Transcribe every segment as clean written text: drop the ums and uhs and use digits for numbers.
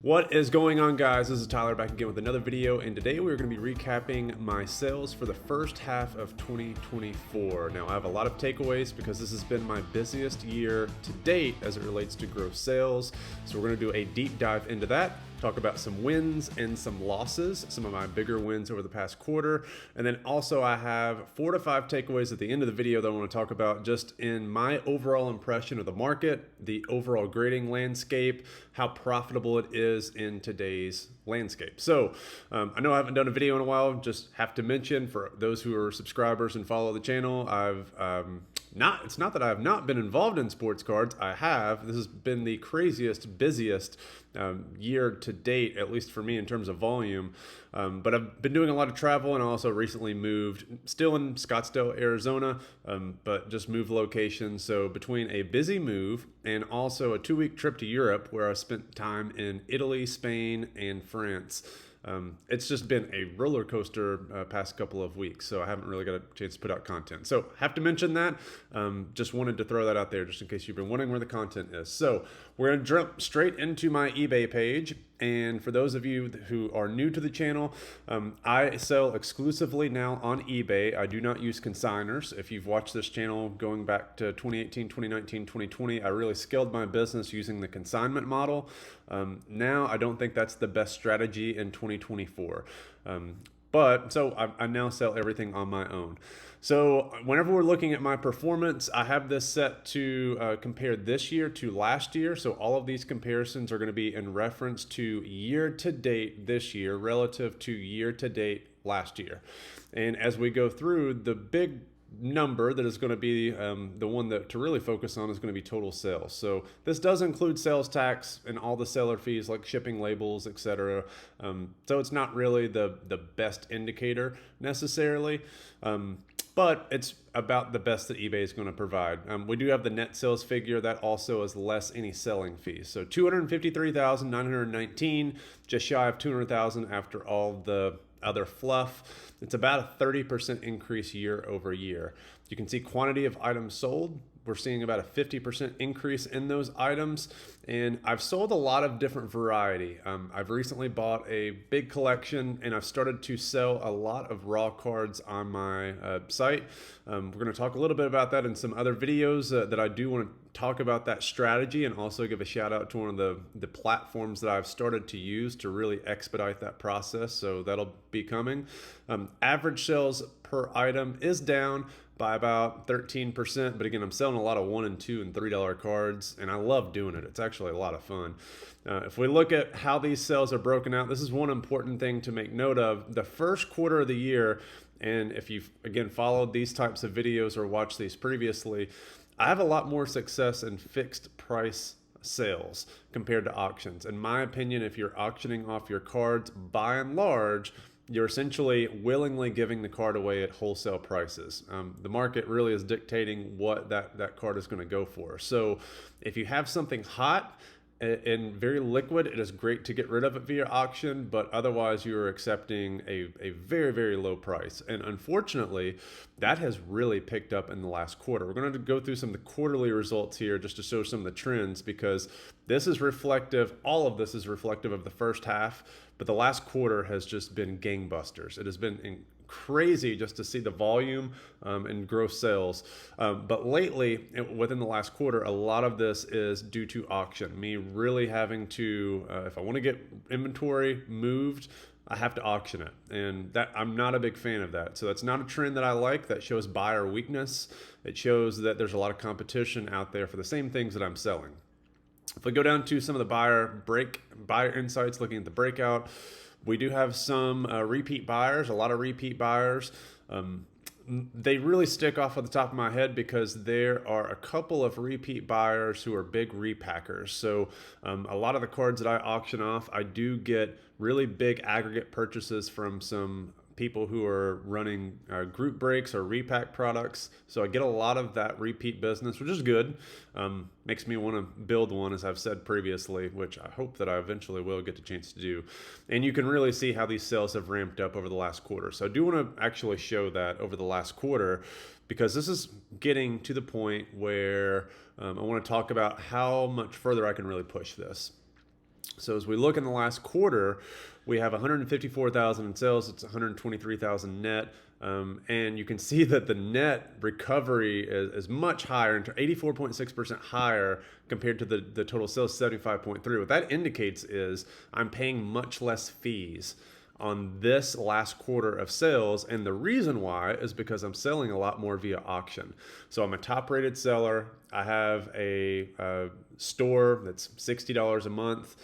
What is going on, guys? This is Tyler back again with another video, and today we're going to be recapping my sales for the first half of 2024. Now, I have a lot of takeaways because this has been my busiest year to date as it relates to gross sales. So we're going to do a deep dive into that, talk about some wins and some losses, some of my bigger wins over the past quarter. And then also I have 4 to 5 takeaways at the end of the video that I want to talk about just in my overall impression of the market, the overall grading landscape, how profitable it is in today's landscape. So I know I haven't done a video in a while, just have to mention for those who are subscribers and follow the channel, it's not that I have not been involved in sports cards. I have. This has been the craziest, busiest year to date, at least for me in terms of volume. But I've been doing a lot of travel, and I also recently moved, still in Scottsdale, Arizona, but just moved location. So between a busy move and also a 2-week trip to Europe where I spent time in Italy, Spain, and France, it's just been a roller coaster past couple of weeks, so I haven't really got a chance to put out content. So have to mention that. Just wanted to throw that out there just in case you've been wondering where the content is. So we're going to jump straight into my eBay page. And for those of you who are new to the channel, I sell exclusively now on eBay. I do not use consigners. If you've watched this channel going back to 2018, 2019, 2020, I really scaled my business using the consignment model. Now I don't think that's the best strategy in 2024. So I now sell everything on my own. So whenever we're looking at my performance, I have this set to compare this year to last year. So all of these comparisons are going to be in reference to year to date this year relative to year to date last year. And as we go through, the big number that is going to be the one that to really focus on is going to be total sales. So this does include sales tax and all the seller fees like shipping, labels, etc. So it's not really the best indicator necessarily, but it's about the best that eBay is going to provide. We do have the net sales figure that also is less any selling fees. So 253,919, just shy of 200,000 after all the other fluff. It's about a 30% increase year over year. You can see quantity of items sold. We're seeing about a 50% increase in those items, and I've sold a lot of different variety. I've recently bought a big collection, and I've started to sell a lot of raw cards on my site. We're going to talk a little bit about that in some other videos that I do want to talk about that strategy, and also give a shout out to one of the platforms that I've started to use to really expedite that process. So that'll be coming. Average sales per item is down by about 13%, but again, I'm selling a lot of $1 and $2 and $3 cards, and I love doing it. It's actually a lot of fun. If we look at how these sales are broken out, this is one important thing to make note of. The first quarter of the year, and if you've again followed these types of videos or watched these previously, I have a lot more success in fixed price sales compared to auctions. In my opinion, if you're auctioning off your cards, by and large, you're essentially willingly giving the card away at wholesale prices. The market really is dictating what that card is going to go for. So if you have something hot and very liquid, it is great to get rid of it via auction, but otherwise you're accepting a very, very low price. And unfortunately, that has really picked up in the last quarter. We're going to go through some of the quarterly results here just to show some of the trends, because this is reflective, all of this is reflective of the first half, but the last quarter has just been gangbusters. It has been crazy just to see the volume and gross sales. But lately, within the last quarter, a lot of this is due to auction. Me really having to, if I want to get inventory moved, I have to auction it. And that I'm not a big fan of that. So that's not a trend that I like. That shows buyer weakness. It shows that there's a lot of competition out there for the same things that I'm selling. If we go down to some of the buyer insights, looking at the breakout, we do have some repeat buyers, a lot of repeat buyers. They really stick off at the top of my head because there are a couple of repeat buyers who are big repackers. So a lot of the cards that I auction off, I do get really big aggregate purchases from some people who are running group breaks or repack products. So I get a lot of that repeat business, which is good. Makes me want to build one, as I've said previously, which I hope that I eventually will get the chance to do. And you can really see how these sales have ramped up over the last quarter. So I do want to actually show that over the last quarter, because this is getting to the point where I want to talk about how much further I can really push this. So as we look in the last quarter, we have 154,000 in sales. It's 123,000 net. And you can see that the net recovery is much higher, 84.6% higher compared to the total sales, 75.3. What that indicates is I'm paying much less fees on this last quarter of sales. And the reason why is because I'm selling a lot more via auction. So I'm a top rated seller. I have a store that's $60 a month.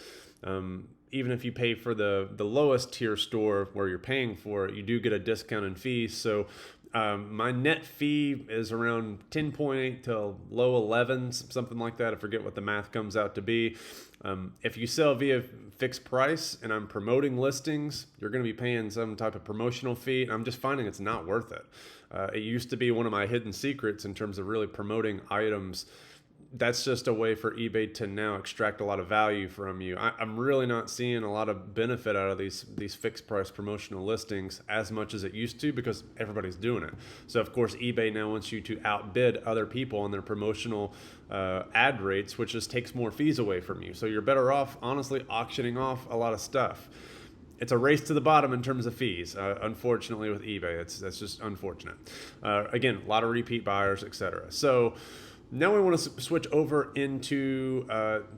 Even if you pay for the lowest tier store where you're paying for it, you do get a discount in fees. So my net fee is around 10.8 to low 11s, something like that. I forget what the math comes out to be. If you sell via fixed price and I'm promoting listings, you're going to be paying some type of promotional fee. And I'm just finding it's not worth it. It used to be one of my hidden secrets in terms of really promoting items. That's just a way for eBay to now extract a lot of value from you. I'm really not seeing a lot of benefit out of these fixed price promotional listings as much as it used to, because everybody's doing it. So of course eBay now wants you to outbid other people on their promotional ad rates, which just takes more fees away from you. So you're better off honestly auctioning off a lot of stuff. It's a race to the bottom in terms of fees, unfortunately, with eBay. That's just unfortunate. Again, a lot of repeat buyers, etc. So now we want to switch over into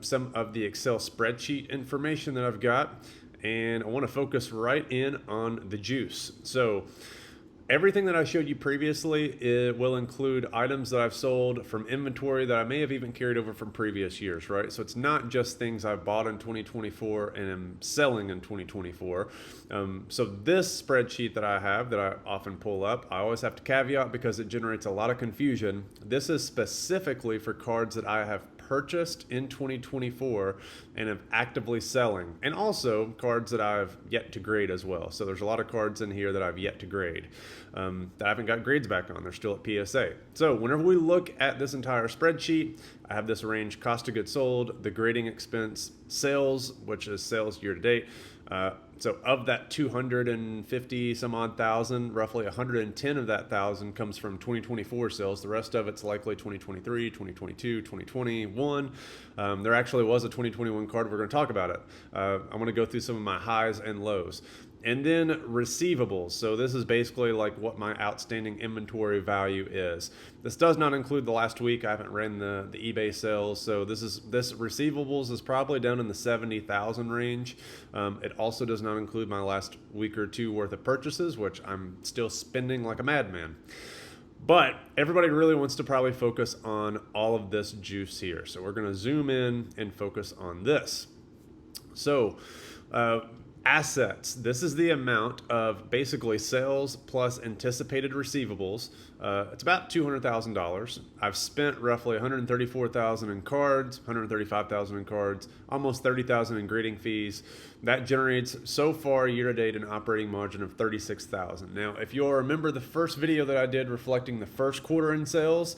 some of the Excel spreadsheet information that I've got, and I want to focus right in on the juice. So everything that I showed you previously, it will include items that I've sold from inventory that I may have even carried over from previous years, right? So it's not just things I've bought in 2024 and am selling in 2024. So this spreadsheet that I have that I often pull up, I always have to caveat because it generates a lot of confusion. This is specifically for cards that I have purchased in 2024 and am actively selling, and also cards that I've yet to grade as well. So there's a lot of cards in here that I've yet to grade that I haven't got grades back on. They're still at PSA. So whenever we look at this entire spreadsheet, I have this range: cost of goods sold, the grading expense, sales, which is sales year to date. So of that 250 some odd thousand, roughly 110 of that thousand comes from 2024 sales. The rest of it's likely 2023, 2022, 2021. There actually was a 2021 card. We're going to talk about it. I'm going to go through some of my highs and lows. And then receivables. So this is basically like what my outstanding inventory value is. This does not include the last week. I haven't ran the eBay sales. So this receivables is probably down in the 70,000 range. It also does not include my last week or two worth of purchases, which I'm still spending like a madman. But everybody really wants to probably focus on all of this juice here. So we're going to zoom in and focus on this. So, assets. This is the amount of basically sales plus anticipated receivables. It's about $200,000. I've spent roughly $134,000 in cards, $135,000 in cards, almost $30,000 in grading fees. That generates so far year to date an operating margin of $36,000. Now, if you'll remember the first video that I did reflecting the first quarter in sales,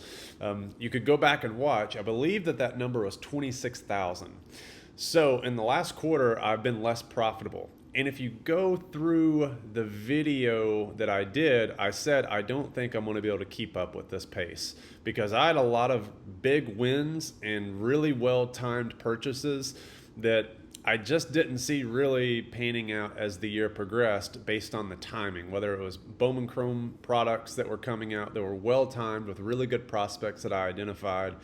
you could go back and watch. I believe that number was $26,000. So in the last quarter, I've been less profitable. And if you go through the video that I did, I said I don't think I'm going to be able to keep up with this pace, because I had a lot of big wins and really well-timed purchases that I just didn't see really panning out as the year progressed based on the timing, whether it was Bowman Chrome products that were coming out that were well-timed with really good prospects that I identified.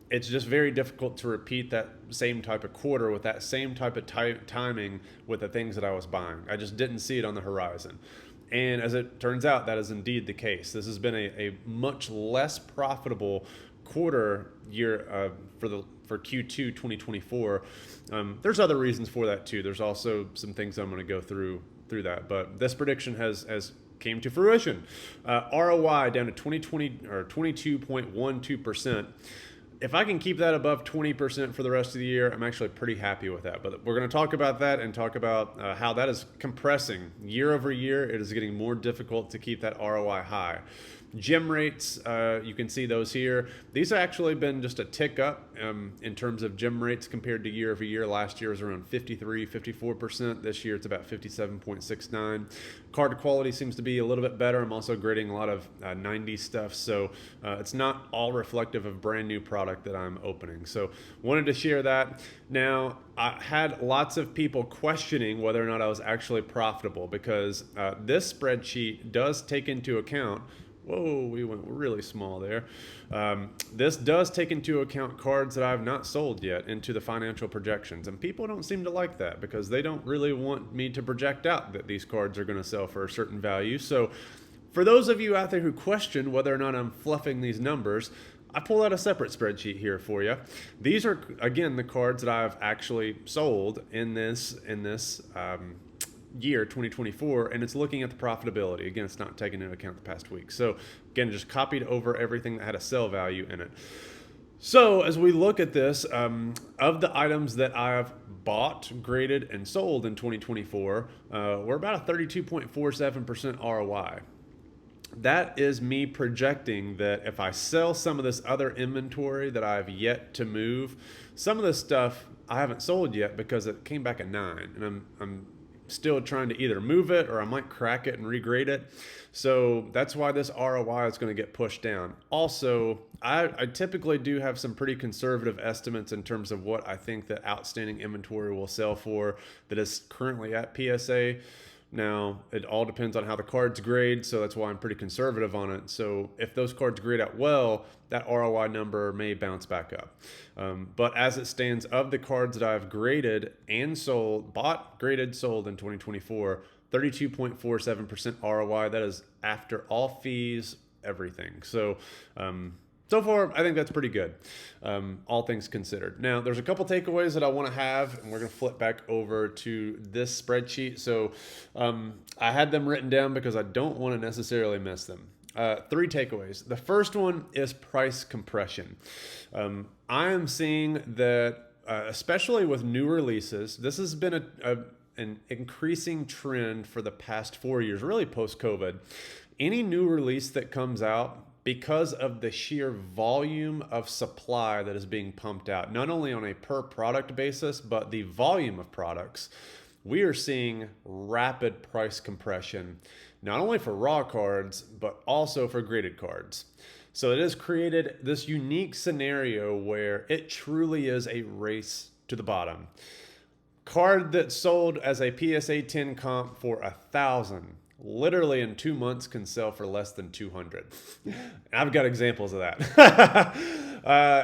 It's just very difficult to repeat that same type of quarter with that same type of timing with the things that I was buying. I just didn't see it on the horizon. And as it turns out, that is indeed the case. This has been a much less profitable quarter year for Q2 2024. There's other reasons for that too. There's also some things I'm going to go through that. But this prediction has came to fruition. ROI down to 22.12%. If I can keep that above 20% for the rest of the year, I'm actually pretty happy with that. But we're going to talk about that and talk about how that is compressing year over year. It is getting more difficult to keep that ROI high. Gem rates, you can see those here. These have actually been just a tick up in terms of gem rates compared to year over year. Last year was around 53, 54%. This year it's about 57.69. Card quality seems to be a little bit better. I'm also grading a lot of 90 stuff, so it's not all reflective of brand new product that I'm opening. So wanted to share that. Now, I had lots of people questioning whether or not I was actually profitable, because this spreadsheet does take into account, whoa, we went really small there. This does take into account cards that I have not sold yet into the financial projections. And people don't seem to like that, because they don't really want me to project out that these cards are going to sell for a certain value. So for those of you out there who question whether or not I'm fluffing these numbers, I pulled out a separate spreadsheet here for you. These are, again, the cards that I've actually sold in this year 2024, and it's looking at the profitability. Again, it's not taking into account the past week. So again, just copied over everything that had a sell value in it. So as we look at this, of the items that I've bought, graded, and sold in 2024, we're about a 32.47% ROI. That is me projecting that if I sell some of this other inventory that I've yet to move, some of this stuff I haven't sold yet because it came back a 9, and I'm still trying to either move it or I might crack it and regrade it. So that's why this ROI is going to get pushed down. Also, I typically do have some pretty conservative estimates in terms of what I think that outstanding inventory will sell for that is currently at PSA. Now, it all depends on how the cards grade, so that's why I'm pretty conservative on it. So if those cards grade out well, that ROI number may bounce back up. But as it stands, of the cards that I've graded and sold, bought, graded, sold in 2024, 32.47% ROI. That is after all fees, everything. So so far, I think that's pretty good, all things considered. Now, there's a couple takeaways that I want to have, and we're going to flip back over to this spreadsheet. So I had them written down because I don't want to necessarily miss them. 3 takeaways. The first one is price compression. I am seeing that, especially with new releases, this has been an increasing trend for the past 4 years, really post-COVID. Any new release that comes out, because of the sheer volume of supply that is being pumped out, not only on a per product basis, but the volume of products, we are seeing rapid price compression, not only for raw cards, but also for graded cards. So it has created this unique scenario where it truly is a race to the bottom. Card that sold as a PSA 10 comp for $1,000, literally in 2 months can sell for less than $200. I've got examples of that.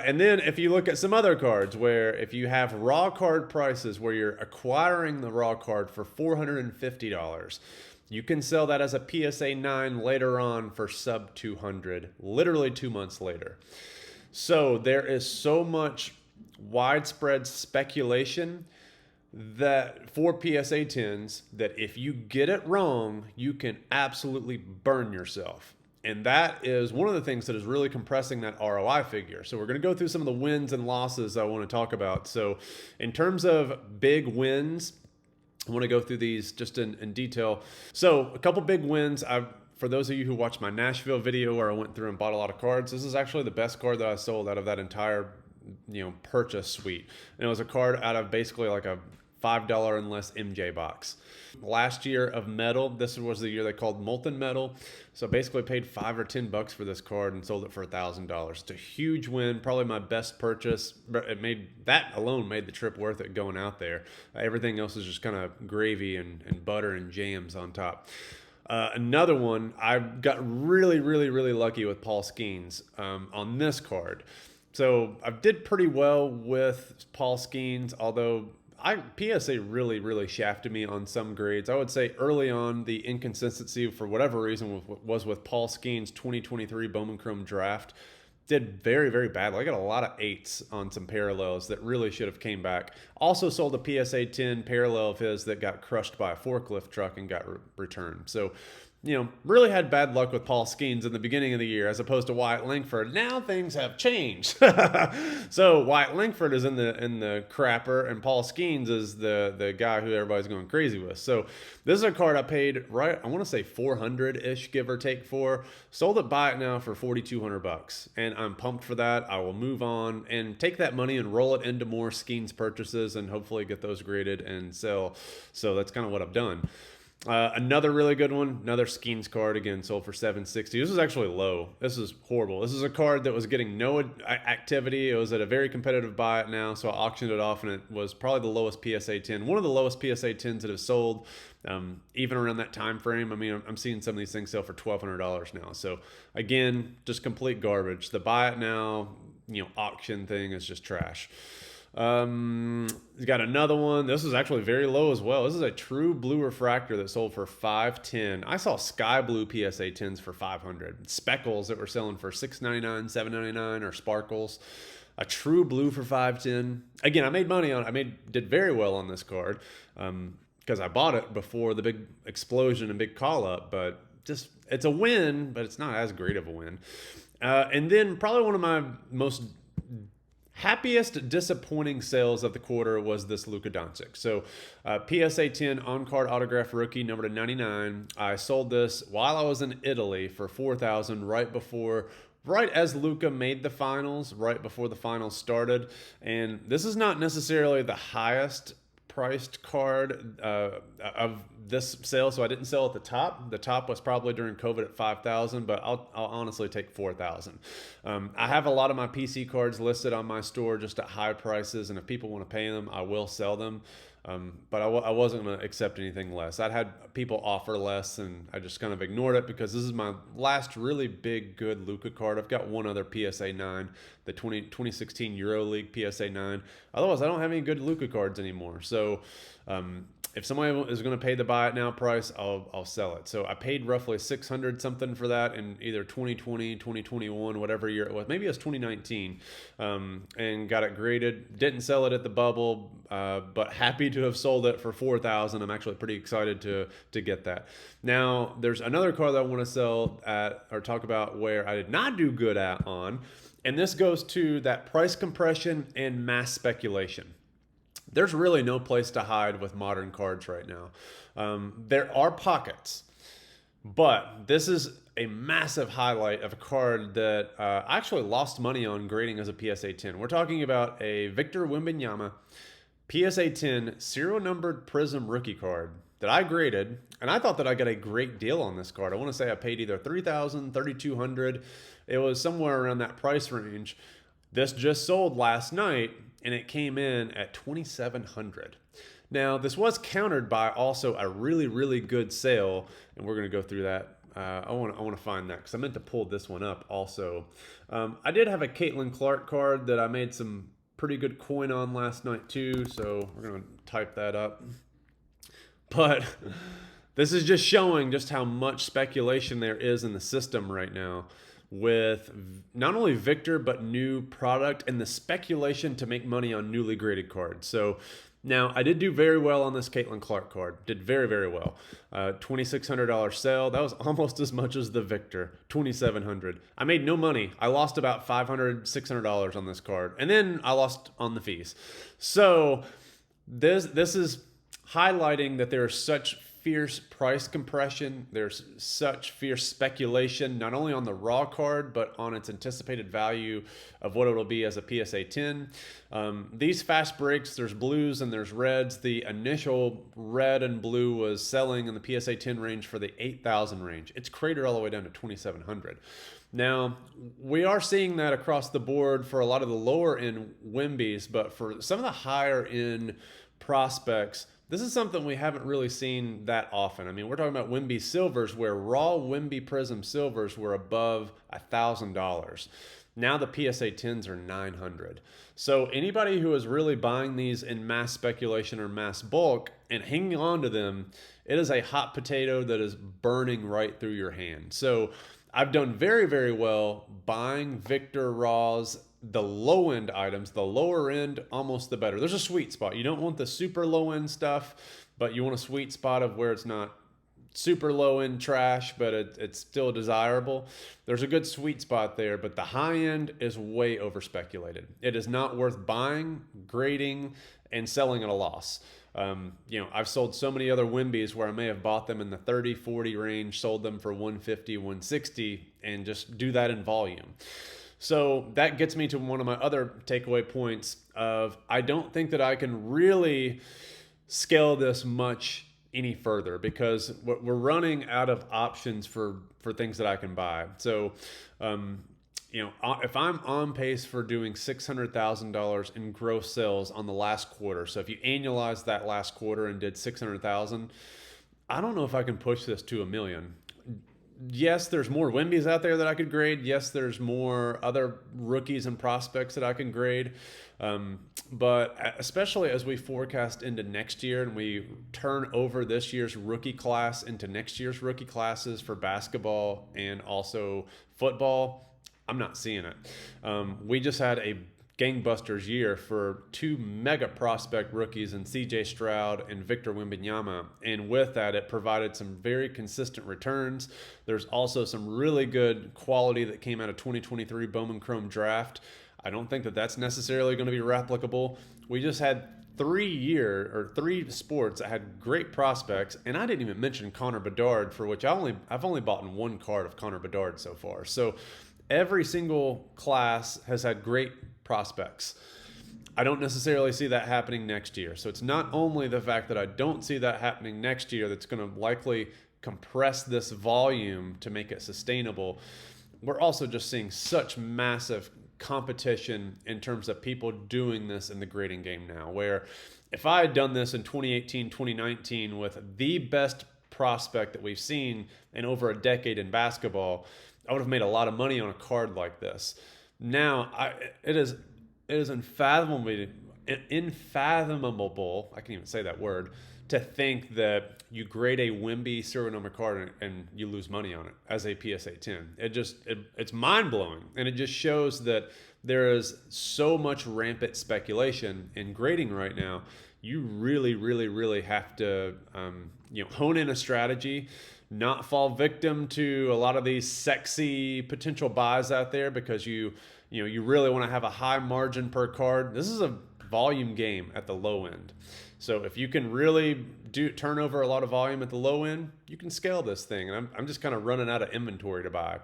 And then if you look at some other cards where if you have raw card prices where you're acquiring the raw card for $450, you can sell that as a PSA 9 later on for sub $200, literally 2 months later. So there is so much widespread speculation that for PSA 10s, that if you get it wrong, you can absolutely burn yourself. And that is one of the things that is really compressing that ROI figure. So we're going to go through some of the wins and losses I want to talk about. So in terms of big wins, I want to go through these just in detail. So a couple big wins. For those of you who watched my Nashville video where I went through and bought a lot of cards, this is actually the best card that I sold out of that entire purchase suite. And it was a card out of basically like a $5 and less MJ box. Last year of metal, this was the year they called molten metal. So basically paid $5 or $10 for this card and sold it for $1,000. It's a huge win, probably my best purchase. That alone made the trip worth it going out there. Everything else is just kind of gravy and butter and jams on top. Another one, I got really, really, really lucky with Paul Skeens on this card. So I did pretty well with Paul Skeens, although PSA really, really shafted me on some grades. I would say early on, the inconsistency, for whatever reason, was with Paul Skeens' 2023 Bowman Chrome draft. Did very, very badly. I got a lot of 8s on some parallels that really should have came back. Also sold a PSA 10 parallel of his that got crushed by a forklift truck and got returned. So really had bad luck with Paul Skeens in the beginning of the year as opposed to Wyatt Langford. Now things have changed. So Wyatt Langford is in the crapper, and Paul Skeens is the guy who everybody's going crazy with. So this is a card I paid I want to say 400-ish, give or take, for. Sold it, buy it now for $4,200, and I'm pumped for that. I will move on and take that money and roll it into more Skeens purchases and hopefully get those graded and sell. So that's kind of what I've done. Another really good one, another Skeens card, again, sold for $760. This is actually low. This is horrible. This is a card that was getting no activity. It was at a very competitive buy it now, so I auctioned it off, and it was probably the lowest PSA 10. One of the lowest PSA 10s that have sold, even around that time frame. I mean, I'm seeing some of these things sell for $1,200 now. So, again, just complete garbage. The buy it now, auction thing is just trash. You got another one. This is actually very low as well. This is a true blue refractor that sold for $510. I saw sky blue PSA 10s for $500. Speckles that were selling for $699, $799, or sparkles. A true blue for $510. Again, I made money on it. Did very well on this card because I bought it before the big explosion and big call up. But just it's a win, but it's not as great of a win. And then probably one of my most happiest disappointing sales of the quarter was this Luka Doncic. So PSA 10 on-card autograph rookie, number to 99. I sold this while I was in Italy for $4,000 right as Luka made the finals, right before the finals started. And this is not necessarily the highest priced card of this sale, so I didn't sell at the top. The top was probably during COVID at $5,000, but I'll honestly take $4,000. I have a lot of my PC cards listed on my store just at high prices, and if people want to pay them, I will sell them. But I wasn't going to accept anything less. I'd had people offer less, and I just kind of ignored it because this is my last really big, good Luka card. I've got one other PSA 9, the 2016 EuroLeague PSA 9. Otherwise, I don't have any good Luka cards anymore. So if somebody is going to pay the buy it now price, I'll sell it. So I paid roughly $600 something for that in either 2020, 2021, whatever year it was. Maybe it was 2019, and got it graded. Didn't sell it at the bubble, but happy to have sold it for $4,000. I'm actually pretty excited to get that. Now, there's another card that I want to sell or talk about where I did not do good on, and this goes to that price compression and mass speculation. There's really no place to hide with modern cards right now. There are pockets, but this is a massive highlight of a card that I actually lost money on grading as a PSA 10. We're talking about a Victor Wembanyama PSA 10 serial numbered Prism rookie card that I graded, and I thought that I got a great deal on this card. I want to say I paid either $3,000, $3,200. It was somewhere around that price range. This just sold last night, and it came in at $2,700. Now, this was countered by also a really, really good sale, and we're going to go through that. I want to find that because I meant to pull this one up also. I did have a Caitlin Clark card that I made some pretty good coin on last night too, so we're going to type that up. But this is just showing just how much speculation there is in the system right now with not only Victor, but new product and the speculation to make money on newly graded cards. So now I did do very well on this Caitlin Clark card. Did very, very well. $2,600 sale. That was almost as much as the Victor, $2,700. I made no money. I lost about $500, $600 on this card. And then I lost on the fees. So this is highlighting that there is such fierce price compression. There's such fierce speculation, not only on the raw card, but on its anticipated value of what it'll be as a PSA 10. These fast breaks, there's blues and there's reds. The initial red and blue was selling in the PSA 10 range for the 8,000 range. It's cratered all the way down to 2,700. Now, we are seeing that across the board for a lot of the lower end Wembies, but for some of the higher end prospects, this is something we haven't really seen that often. I mean, we're talking about Wemby silvers where raw Wemby Prism silvers were above $1,000. Now the PSA 10s are $900. So anybody who is really buying these in mass speculation or mass bulk and hanging on to them, it is a hot potato that is burning right through your hand. So I've done very, very well buying Victor Raws, the low end items. The lower end, almost the better. There's a sweet spot. You don't want the super low end stuff, but you want a sweet spot of where it's not super low end trash, but it's still desirable. There's a good sweet spot there, but the high end is way over speculated. It is not worth buying, grading, and selling at a loss. I've sold so many other Wimbies where I may have bought them in the 30, 40 range, sold them for 150, 160, and just do that in volume. So that gets me to one of my other takeaway points of I don't think that I can really scale this much any further because we're running out of options for things that I can buy. So, if I'm on pace for doing $600,000 in gross sales on the last quarter, so if you annualize that last quarter and did 600,000, I don't know if I can push this to $1 million. Yes, there's more Wimbies out there that I could grade. Yes, there's more other rookies and prospects that I can grade. But especially as we forecast into next year and we turn over this year's rookie class into next year's rookie classes for basketball and also football, I'm not seeing it. We just had a gangbusters year for two mega prospect rookies in CJ Stroud and Victor Wembanyama. And with that, it provided some very consistent returns. There's also some really good quality that came out of 2023 Bowman Chrome draft. I don't think that that's necessarily going to be replicable. We just had 3 sports that had great prospects, and I didn't even mention Connor Bedard, for which I've only bought in one card of Connor Bedard so far. So every single class has had great prospects. I don't necessarily see that happening next year. So it's not only the fact that I don't see that happening next year that's going to likely compress this volume to make it sustainable. We're also just seeing such massive competition in terms of people doing this in the grading game now, where if I had done this in 2018, 2019 with the best prospect that we've seen in over a decade in basketball, I would have made a lot of money on a card like this. Now, it is unfathomable, I can't even say that word, to think that you grade a Wemby serial number card and you lose money on it as a PSA 10. It's mind-blowing, and it just shows that there is so much rampant speculation in grading right now. You really, really, really have to hone in a strategy, not fall victim to a lot of these sexy potential buys out there because you really want to have a high margin per card. This is a volume game at the low end. So if you can really turn over a lot of volume at the low end, you can scale this thing. And I'm just kind of running out of inventory to buy.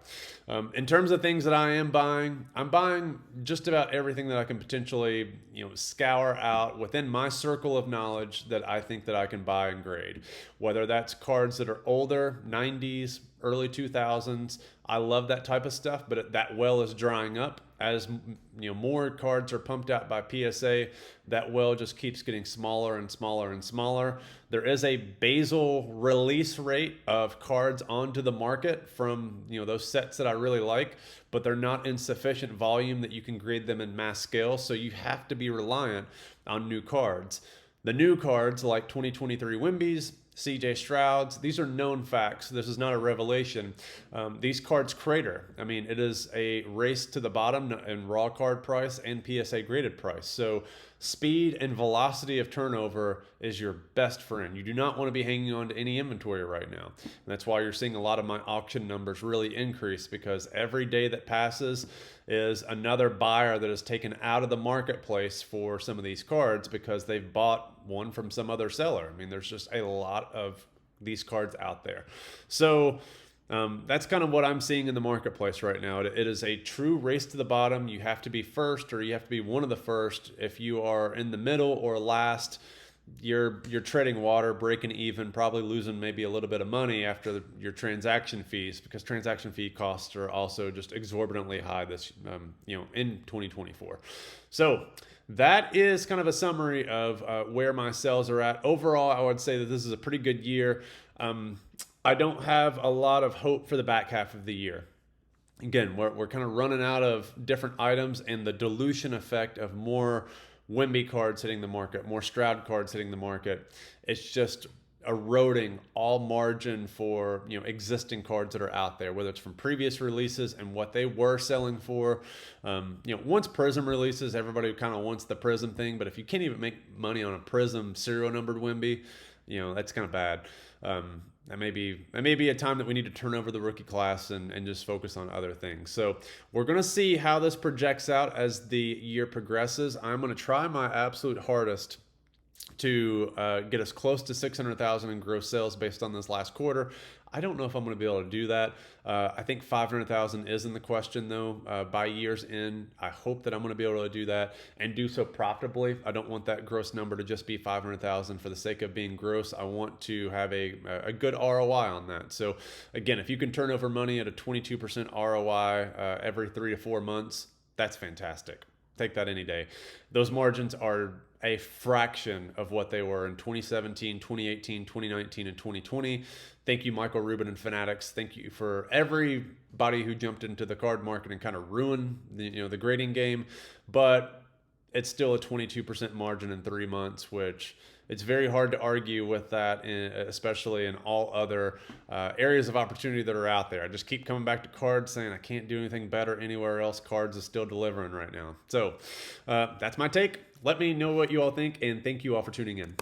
In terms of things that I am buying, I'm buying just about everything that I can potentially scour out within my circle of knowledge that I think that I can buy and grade. Whether that's cards that are older, 90s, early 2000s. I love that type of stuff, but that well is drying up. As more cards are pumped out by PSA, that well just keeps getting smaller and smaller and smaller. There is a basal release rate of cards onto the market from those sets that I really like, but they're not in sufficient volume that you can grade them in mass scale. So you have to be reliant on new cards. The new cards like 2023 Wimbies, CJ Strouds, these are known facts. This is not a revelation. These cards crater. I mean, it is a race to the bottom in raw card price and PSA graded price. So speed and velocity of turnover is your best friend. You do not want to be hanging on to any inventory right now. And that's why you're seeing a lot of my auction numbers really increase, because every day that passes is another buyer that is taken out of the marketplace for some of these cards because they've bought one from some other seller. I mean, there's just a lot of these cards out there. So that's kind of what I'm seeing in the marketplace right now. It is a true race to the bottom. You have to be first, or you have to be one of the first. If you are in the middle or last, you're treading water, breaking even, probably losing maybe a little bit of money after your transaction fees, because transaction fee costs are also just exorbitantly high this in 2024. So that is kind of a summary of where my sales are at. Overall, I would say that this is a pretty good year. I don't have a lot of hope for the back half of the year. Again, we're kind of running out of different items, and the dilution effect of more Wemby cards hitting the market, more Stroud cards hitting the market, it's just eroding all margin for existing cards that are out there, whether it's from previous releases and what they were selling for. Once Prism releases, everybody kind of wants the Prism thing, but if you can't even make money on a Prism serial numbered Wemby, that's kind of bad. that may be a time that we need to turn over the rookie class and just focus on other things. So we're going to see how this projects out as the year progresses. I'm going to try my absolute hardest to get us close to 600,000 in gross sales based on this last quarter. I don't know if I'm going to be able to do that. I think 500,000 is in the question though. By year's end, I hope that I'm going to be able to do that and do so profitably. I don't want that gross number to just be 500,000 for the sake of being gross. I want to have a good ROI on that. So again, if you can turn over money at a 22% ROI every 3 to 4 months, that's fantastic. Take that any day. Those margins are a fraction of what they were in 2017, 2018, 2019, and 2020. Thank you, Michael Rubin and Fanatics. Thank you for everybody who jumped into the card market and kind of ruined the grading game. But it's still a 22% margin in 3 months, which it's very hard to argue with that, especially in all other areas of opportunity that are out there. I just keep coming back to cards saying I can't do anything better anywhere else. Cards is still delivering right now. So that's my take. Let me know what you all think, and thank you all for tuning in.